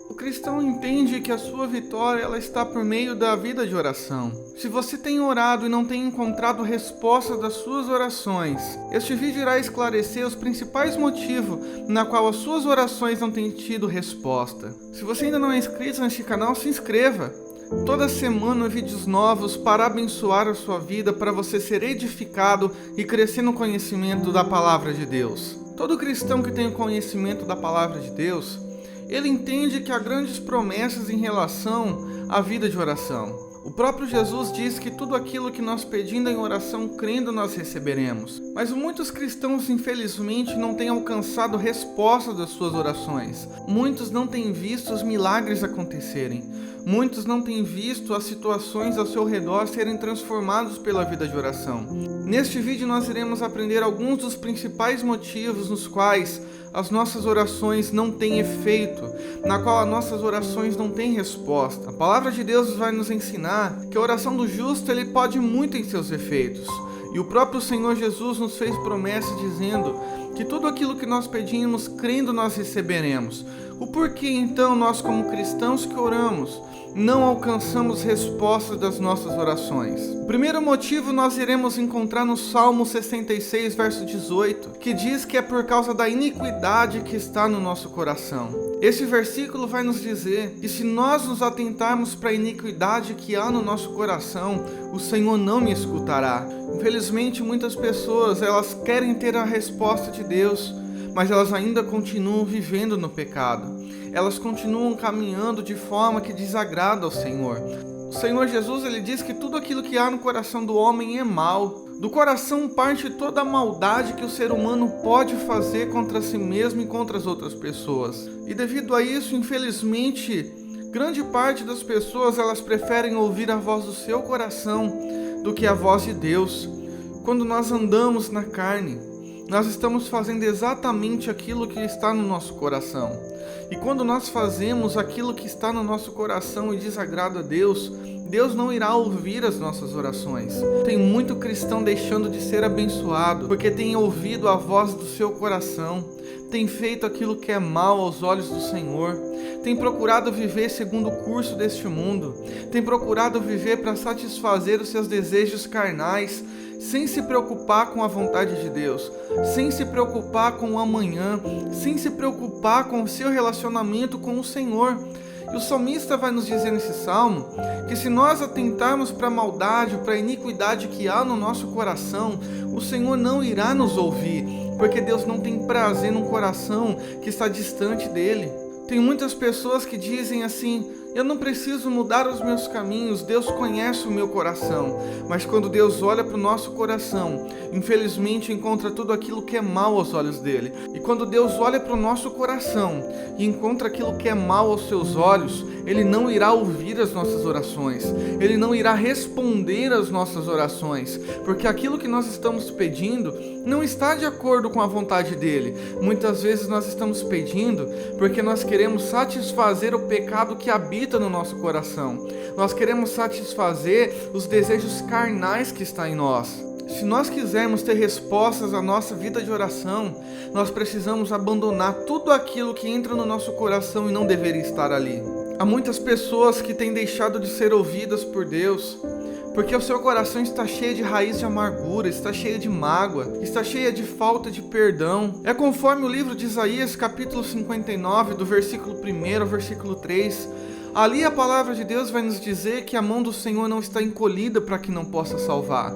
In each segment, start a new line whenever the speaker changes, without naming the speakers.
O cristão entende que a sua vitória ela está por meio da vida de oração. Se você tem orado e não tem encontrado resposta das suas orações, este vídeo irá esclarecer os principais motivos na qual as suas orações não têm tido resposta. Se você ainda não é inscrito neste canal, se inscreva. Toda semana vídeos novos para abençoar a sua vida, para você ser edificado e crescer no conhecimento da palavra de Deus. Todo cristão que tem o conhecimento da palavra de Deus, ele entende que há grandes promessas em relação à vida de oração. O próprio Jesus diz que tudo aquilo que nós pedindo em oração, crendo, nós receberemos. Mas muitos cristãos, infelizmente, não têm alcançado resposta das suas orações. Muitos não têm visto os milagres acontecerem. Muitos não têm visto as situações ao seu redor serem transformadas pela vida de oração. Neste vídeo nós iremos aprender alguns dos principais motivos nos quais as nossas orações não têm efeito, na qual as nossas orações não têm resposta. A palavra de Deus vai nos ensinar que a oração do justo ele pode muito em seus efeitos. E o próprio Senhor Jesus nos fez promessa dizendo que tudo aquilo que nós pedimos, crendo, nós receberemos. O porquê então nós como cristãos que oramos não alcançamos respostas das nossas orações? O primeiro motivo nós iremos encontrar no Salmo 66, verso 18, que diz que é por causa da iniquidade que está no nosso coração. Esse versículo vai nos dizer que se nós nos atentarmos para a iniquidade que há no nosso coração, o Senhor não me escutará. Infelizmente, muitas pessoas elas querem ter a resposta de Deus, mas elas ainda continuam vivendo no pecado. Elas continuam caminhando de forma que desagrada ao Senhor. O Senhor Jesus ele diz que tudo aquilo que há no coração do homem é mal. Do coração parte toda a maldade que o ser humano pode fazer contra si mesmo e contra as outras pessoas. E devido a isso, infelizmente, grande parte das pessoas elas preferem ouvir a voz do seu coração do que a voz de Deus. Quando nós andamos na carne, nós estamos fazendo exatamente aquilo que está no nosso coração. E quando nós fazemos aquilo que está no nosso coração e desagrada a Deus, Deus não irá ouvir as nossas orações. Tem muito cristão deixando de ser abençoado, porque tem ouvido a voz do seu coração, tem feito aquilo que é mal aos olhos do Senhor, tem procurado viver segundo o curso deste mundo, tem procurado viver para satisfazer os seus desejos carnais, sem se preocupar com a vontade de Deus, sem se preocupar com o amanhã, sem se preocupar com o seu relacionamento com o Senhor. E o salmista vai nos dizer nesse salmo que se nós atentarmos para a maldade, para a iniquidade que há no nosso coração, o Senhor não irá nos ouvir, porque Deus não tem prazer num coração que está distante dele. Tem muitas pessoas que dizem assim: eu não preciso mudar os meus caminhos, Deus conhece o meu coração. Mas quando Deus olha para o nosso coração, infelizmente encontra tudo aquilo que é mal aos olhos dele. E quando Deus olha para o nosso coração e encontra aquilo que é mal aos seus olhos, ele não irá ouvir as nossas orações, ele não irá responder às nossas orações, porque aquilo que nós estamos pedindo não está de acordo com a vontade dele. Muitas vezes nós estamos pedindo porque nós queremos satisfazer o pecado que habita no nosso coração. Nós queremos satisfazer os desejos carnais que está em nós. Se nós quisermos ter respostas à nossa vida de oração, nós precisamos abandonar tudo aquilo que entra no nosso coração e não deveria estar ali. Há muitas pessoas que têm deixado de ser ouvidas por Deus, porque o seu coração está cheio de raiz de amargura, está cheio de mágoa, está cheio de falta de perdão. É conforme o livro de Isaías, capítulo 59, do versículo 1 ao versículo 3. Ali a palavra de Deus vai nos dizer que a mão do Senhor não está encolhida para que não possa salvar.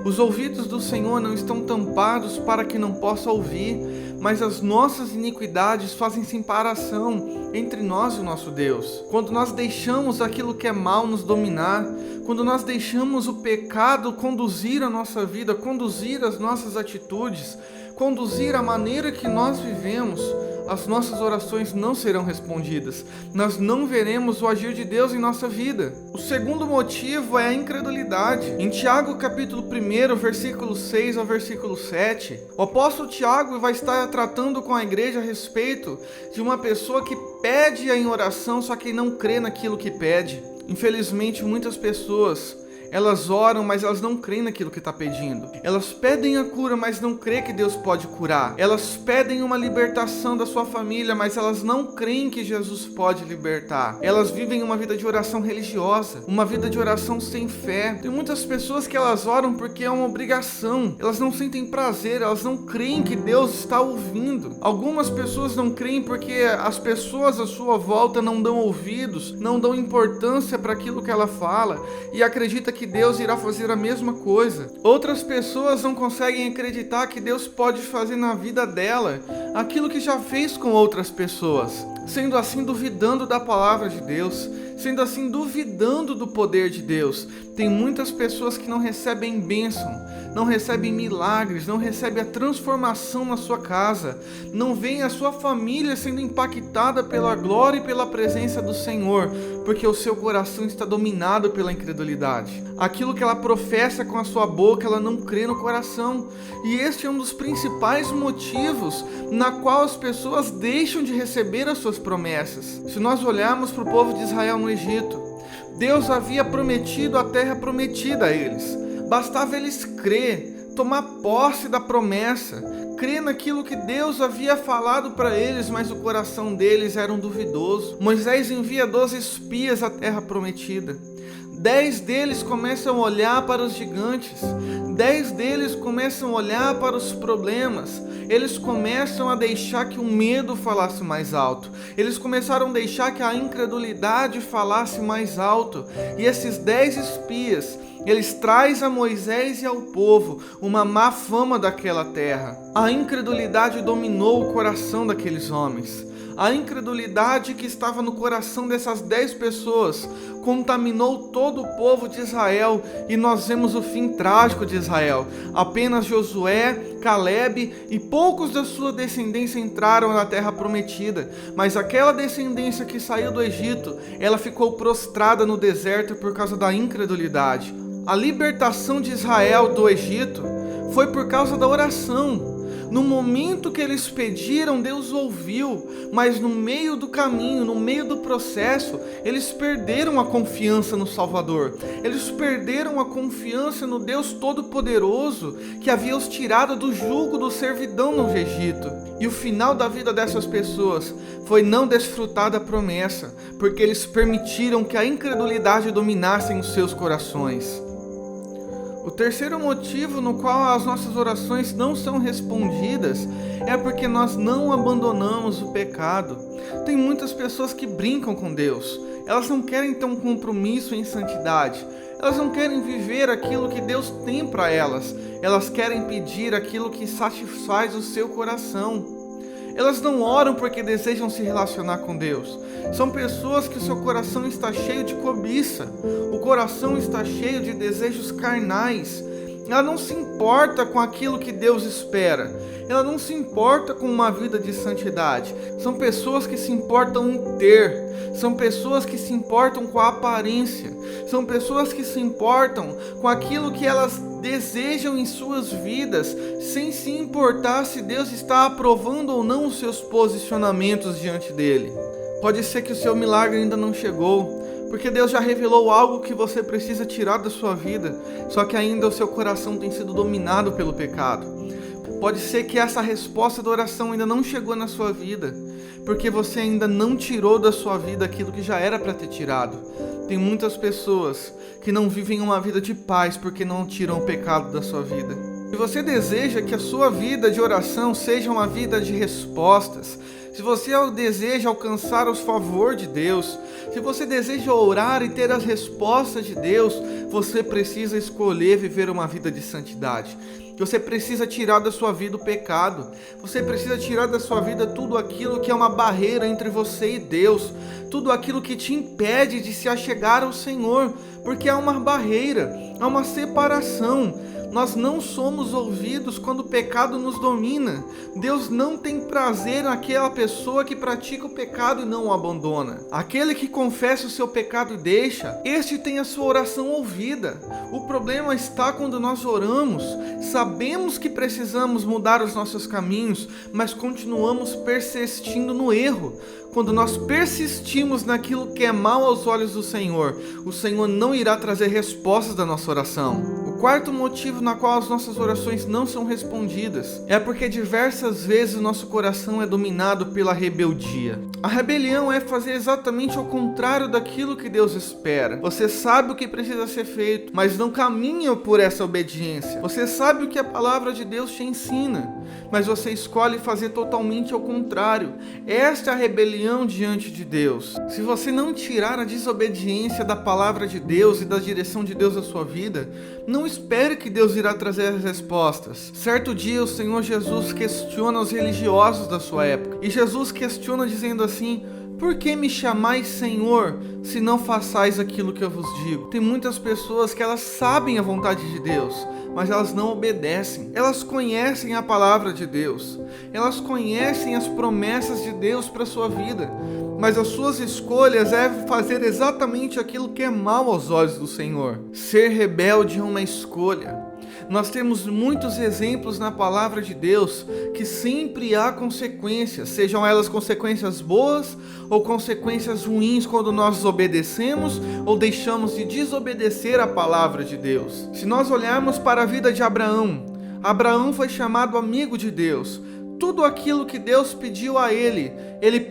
Os ouvidos do Senhor não estão tampados para que não possa ouvir, mas as nossas iniquidades fazem separação entre nós e o nosso Deus. Quando nós deixamos aquilo que é mal nos dominar, quando nós deixamos o pecado conduzir a nossa vida, conduzir as nossas atitudes, conduzir a maneira que nós vivemos, as nossas orações não serão respondidas. Nós não veremos o agir de Deus em nossa vida. O segundo motivo é a incredulidade. Em Tiago capítulo 1, versículo 6 ao versículo 7, o apóstolo Tiago vai estar tratando com a igreja a respeito de uma pessoa que pede em oração, só que não crê naquilo que pede. Infelizmente, muitas pessoas Elas oram, mas elas não creem naquilo que está pedindo. Elas pedem a cura, mas não creem que Deus pode curar. Elas pedem uma libertação da sua família, mas elas não creem que Jesus pode libertar. Elas vivem uma vida de oração religiosa, uma vida de oração sem fé. Tem muitas pessoas que elas oram porque é uma obrigação. Elas não sentem prazer, elas não creem que Deus está ouvindo. Algumas pessoas não creem porque as pessoas à sua volta não dão ouvidos, não dão importância para aquilo que ela fala e acredita que Deus irá fazer a mesma coisa. Outras pessoas não conseguem acreditar que Deus pode fazer na vida dela aquilo que já fez com outras pessoas, sendo assim duvidando da palavra de Deus, sendo assim duvidando do poder de Deus. Tem muitas pessoas que não recebem bênção, não recebem milagres, não recebem a transformação na sua casa, não veem a sua família sendo impactada pela glória e pela presença do Senhor, porque o seu coração está dominado pela incredulidade. Aquilo que ela professa com a sua boca, ela não crê no coração. E este é um dos principais motivos na qual as pessoas deixam de receber as suas promessas. Se nós olharmos para o povo de Israel no Egito, Deus havia prometido a terra prometida a eles. Bastava eles crer, tomar posse da promessa, crer naquilo que Deus havia falado para eles, mas o coração deles era duvidoso. Moisés envia 12 espias à terra prometida. 10 deles começam a olhar para os gigantes, 10 deles começam a olhar para os problemas, eles começam a deixar que o medo falasse mais alto, eles começaram a deixar que a incredulidade falasse mais alto, e esses 10 espias, eles trazem a Moisés e ao povo uma má fama daquela terra. A incredulidade dominou o coração daqueles homens. A incredulidade que estava no coração dessas 10 pessoas contaminou todo o povo de Israel, e nós vemos o fim trágico de Israel. Apenas Josué, Caleb e poucos da sua descendência entraram na terra prometida, mas aquela descendência que saiu do Egito, ela ficou prostrada no deserto por causa da incredulidade. A libertação de Israel do Egito foi por causa da oração. No momento que eles pediram, Deus ouviu, mas no meio do caminho, no meio do processo, eles perderam a confiança no Salvador. Eles perderam a confiança no Deus Todo-Poderoso que havia os tirado do jugo do servidão no Egito. E o final da vida dessas pessoas foi não desfrutar da promessa, porque eles permitiram que a incredulidade dominasse os seus corações. O terceiro motivo no qual as nossas orações não são respondidas é porque nós não abandonamos o pecado. Tem muitas pessoas que brincam com Deus. Elas não querem ter um compromisso em santidade. Elas não querem viver aquilo que Deus tem para elas. Elas querem pedir aquilo que satisfaz o seu coração. Elas não oram porque desejam se relacionar com Deus. São pessoas que o seu coração está cheio de cobiça. O coração está cheio de desejos carnais. Ela não se importa com aquilo que Deus espera. Ela não se importa com uma vida de santidade. São pessoas que se importam em ter. São pessoas que se importam com a aparência. São pessoas que se importam com aquilo que elas desejam em suas vidas, sem se importar se Deus está aprovando ou não os seus posicionamentos diante dele. Pode ser que o seu milagre ainda não chegou, porque Deus já revelou algo que você precisa tirar da sua vida, só que ainda o seu coração tem sido dominado pelo pecado. Pode ser que essa resposta da oração ainda não chegou na sua vida, porque você ainda não tirou da sua vida aquilo que já era para ter tirado. Tem muitas pessoas que não vivem uma vida de paz porque não tiram o pecado da sua vida. Se você deseja que a sua vida de oração seja uma vida de respostas, se você deseja alcançar o favor de Deus, se você deseja orar e ter as respostas de Deus, você precisa escolher viver uma vida de santidade. Você precisa tirar da sua vida o pecado. Você precisa tirar da sua vida tudo aquilo que é uma barreira entre você e Deus. Tudo aquilo que te impede de se achegar ao Senhor. Porque há uma barreira, há uma separação. Nós não somos ouvidos quando o pecado nos domina. Deus não tem prazer naquela pessoa que pratica o pecado e não o abandona. Aquele que confessa o seu pecado e deixa, este tem a sua oração ouvida. O problema está quando nós oramos, sabemos que precisamos mudar os nossos caminhos, mas continuamos persistindo no erro. Quando nós persistimos naquilo que é mal aos olhos do Senhor, o Senhor não irá trazer respostas da nossa oração. O quarto motivo na qual as nossas orações não são respondidas é porque diversas vezes o nosso coração é dominado pela rebeldia. A rebelião é fazer exatamente o contrário daquilo que Deus espera. Você sabe o que precisa ser feito, mas não caminha por essa obediência. Você sabe o que a palavra de Deus te ensina, mas você escolhe fazer totalmente ao contrário. Esta é a rebelião diante de Deus. Se você não tirar a desobediência da palavra de Deus e da direção de Deus à sua vida, não espere que Deus irá trazer as respostas. Certo dia o Senhor Jesus questiona os religiosos da sua época, e Jesus questiona dizendo assim: por que me chamais Senhor, se não façais aquilo que eu vos digo? Tem muitas pessoas que elas sabem a vontade de Deus, mas elas não obedecem. Elas conhecem a palavra de Deus, elas conhecem as promessas de Deus para a sua vida, mas as suas escolhas é fazer exatamente aquilo que é mal aos olhos do Senhor. Ser rebelde é uma escolha. Nós temos muitos exemplos na palavra de Deus que sempre há consequências, sejam elas consequências boas ou consequências ruins quando nós obedecemos ou deixamos de desobedecer a palavra de Deus. Se nós olharmos para a vida de Abraão, Abraão foi chamado amigo de Deus. Tudo aquilo que Deus pediu a ele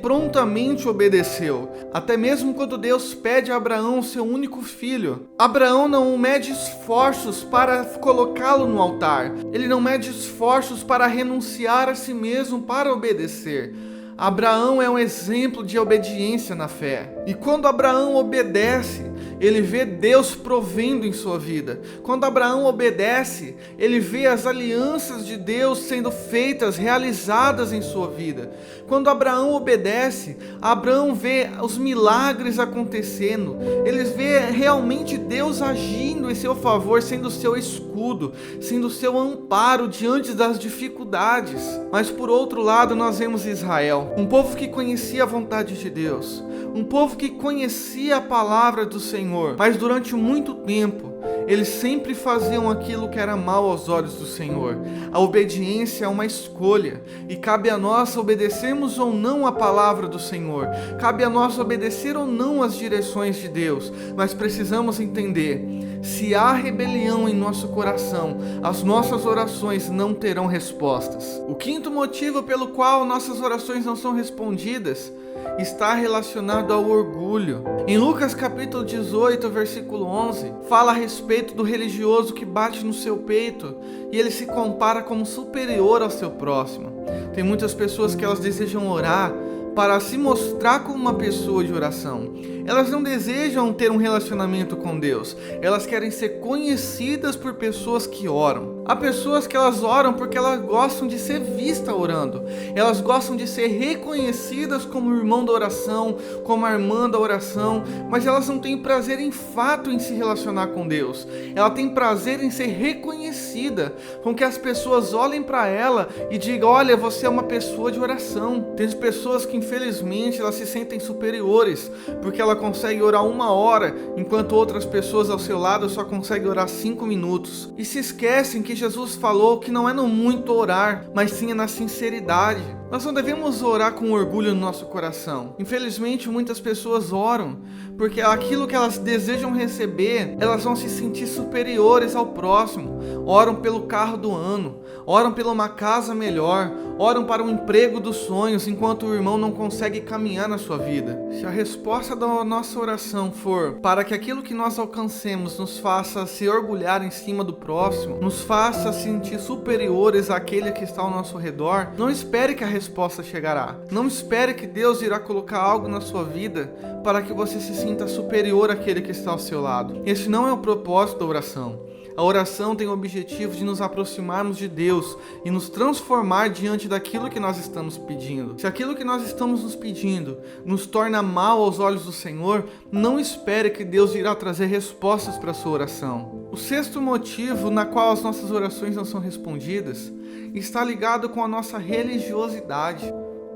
prontamente obedeceu. Até mesmo quando Deus pede a Abraão seu único filho, Abraão não mede esforços para colocá-lo no altar. Ele não mede esforços para renunciar a si mesmo para obedecer. Abraão é um exemplo de obediência na fé. E quando Abraão obedece, ele vê Deus provendo em sua vida. Quando Abraão obedece, ele vê as alianças de Deus sendo feitas, realizadas em sua vida. Quando Abraão obedece, Abraão vê os milagres acontecendo. Ele vê realmente Deus agindo em seu favor, sendo seu escudo, sendo seu amparo diante das dificuldades. Mas por outro lado, nós vemos Israel, um povo que conhecia a vontade de Deus, um povo que conhecia a palavra do Senhor, mas durante muito tempo eles sempre faziam aquilo que era mal aos olhos do Senhor. A obediência é uma escolha e cabe a nós obedecermos ou não a palavra do Senhor, cabe a nós obedecer ou não as direções de Deus, mas precisamos entender: se há rebelião em nosso coração, as nossas orações não terão respostas. O quinto motivo pelo qual nossas orações não são respondidas está relacionado ao orgulho. Em Lucas capítulo 18, versículo 11, fala a respeito do religioso que bate no seu peito e ele se compara como superior ao seu próximo. Tem muitas pessoas que elas desejam orar para se mostrar como uma pessoa de oração. Elas não desejam ter um relacionamento com Deus. Elas querem ser conhecidas por pessoas que oram. Há pessoas que elas oram porque elas gostam de ser vistas orando. Elas gostam de ser reconhecidas como o irmão da oração, como a irmã da oração, mas elas não têm prazer em fato em se relacionar com Deus. Ela tem prazer em ser reconhecida, com que as pessoas olhem para ela e digam: olha, você é uma pessoa de oração. Tem pessoas que infelizmente elas se sentem superiores, porque ela consegue orar 1 hora, enquanto outras pessoas ao seu lado só conseguem orar 5 minutos. E se esquecem que Jesus falou que não é no muito orar, mas sim é na sinceridade. Nós não devemos orar com orgulho no nosso coração. Infelizmente, muitas pessoas oram porque aquilo que elas desejam receber, elas vão se sentir superiores ao próximo. Oram pelo carro do ano, oram por uma casa melhor, oram para o emprego dos sonhos, enquanto o irmão não consegue caminhar na sua vida. Se a resposta da nossa oração for para que aquilo que nós alcancemos nos faça se orgulhar em cima do próximo, nos faça sentir superiores àquele que está ao nosso redor, não espere que a resposta chegará. Não espere que Deus irá colocar algo na sua vida para que você se sinta superior àquele que está ao seu lado. Esse não é o propósito da oração. A oração tem o objetivo de nos aproximarmos de Deus e nos transformar diante daquilo que nós estamos pedindo. Se aquilo que nós estamos nos pedindo nos torna mal aos olhos do Senhor, não espere que Deus irá trazer respostas para a sua oração. O sexto motivo na qual as nossas orações não são respondidas está ligado com a nossa religiosidade.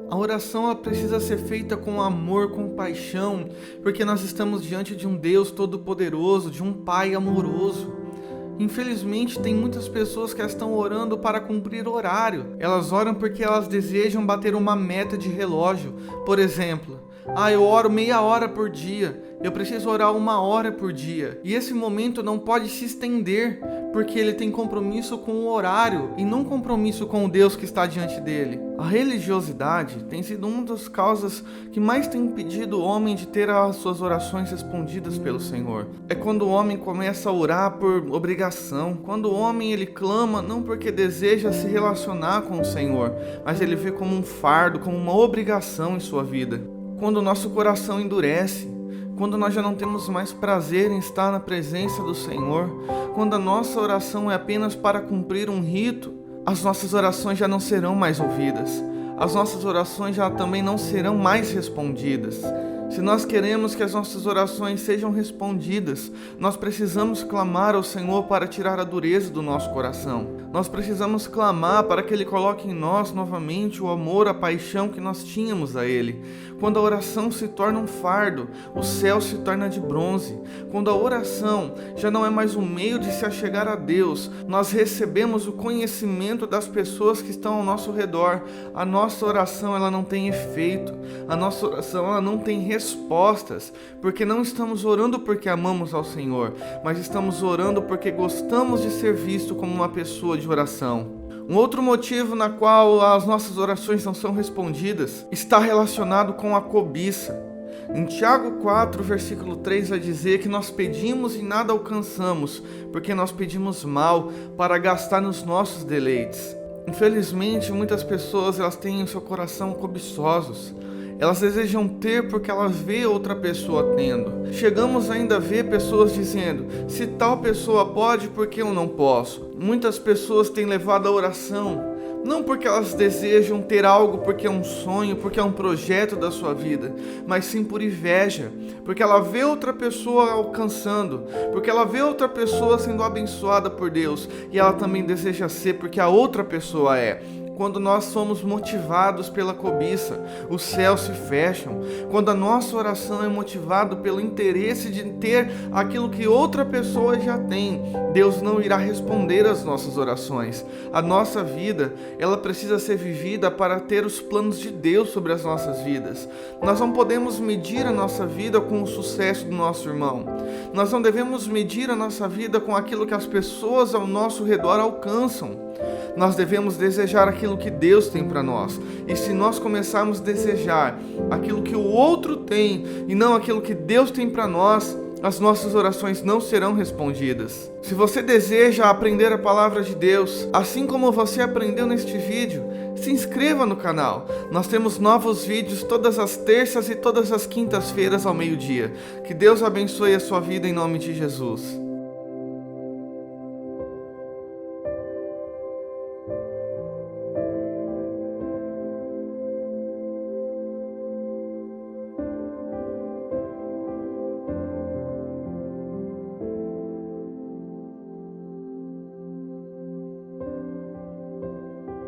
A oração ela precisa ser feita com amor, com paixão, porque nós estamos diante de um Deus todo-poderoso, de um Pai amoroso. Infelizmente, tem muitas pessoas que estão orando para cumprir horário. Elas oram porque elas desejam bater uma meta de relógio. Por exemplo, eu oro meia hora por dia. Eu preciso orar 1 hora por dia. E esse momento não pode se estender, porque ele tem compromisso com o horário e não compromisso com o Deus que está diante dele. A religiosidade tem sido uma das causas que mais tem impedido o homem de ter as suas orações respondidas pelo Senhor. É quando o homem começa a orar por obrigação, quando o homem ele clama não porque deseja se relacionar com o Senhor, mas ele vê como um fardo, como uma obrigação em sua vida. Quando o nosso coração endurece, quando nós já não temos mais prazer em estar na presença do Senhor, quando a nossa oração é apenas para cumprir um rito, as nossas orações já não serão mais ouvidas, as nossas orações já também não serão mais respondidas. Se nós queremos que as nossas orações sejam respondidas, nós precisamos clamar ao Senhor para tirar a dureza do nosso coração. Nós precisamos clamar para que Ele coloque em nós novamente o amor, a paixão que nós tínhamos a Ele. Quando a oração se torna um fardo, o céu se torna de bronze. Quando a oração já não é mais um meio de se achegar a Deus, nós recebemos o conhecimento das pessoas que estão ao nosso redor. A nossa oração ela não tem efeito, a nossa oração ela não tem respostas, porque não estamos orando porque amamos ao Senhor, mas estamos orando porque gostamos de ser visto como uma pessoa de oração. Um outro motivo na qual as nossas orações não são respondidas está relacionado com a cobiça. Em Tiago 4, versículo 3 vai dizer que nós pedimos e nada alcançamos, porque nós pedimos mal para gastar nos nossos deleites. Infelizmente, muitas pessoas elas têm o seu coração cobiçosos. Elas desejam ter porque elas vê outra pessoa tendo. Chegamos ainda a ver pessoas dizendo, se tal pessoa pode, por que eu não posso? Muitas pessoas têm levado a oração, não porque elas desejam ter algo porque é um sonho, porque é um projeto da sua vida, mas sim por inveja, porque ela vê outra pessoa alcançando, porque ela vê outra pessoa sendo abençoada por Deus, e ela também deseja ser porque a outra pessoa é. Quando nós somos motivados pela cobiça, os céus se fecham. Quando a nossa oração é motivada pelo interesse de ter aquilo que outra pessoa já tem, Deus não irá responder às nossas orações. A nossa vida, ela precisa ser vivida para ter os planos de Deus sobre as nossas vidas. Nós não podemos medir a nossa vida com o sucesso do nosso irmão. Nós não devemos medir a nossa vida com aquilo que as pessoas ao nosso redor alcançam. Nós devemos desejar aquilo que Deus tem para nós. E se nós começarmos a desejar aquilo que o outro tem e não aquilo que Deus tem para nós, as nossas orações não serão respondidas. Se você deseja aprender a palavra de Deus, assim como você aprendeu neste vídeo, se inscreva no canal. Nós temos novos vídeos todas as terças e todas as quintas-feiras ao meio-dia. Que Deus abençoe a sua vida em nome de Jesus.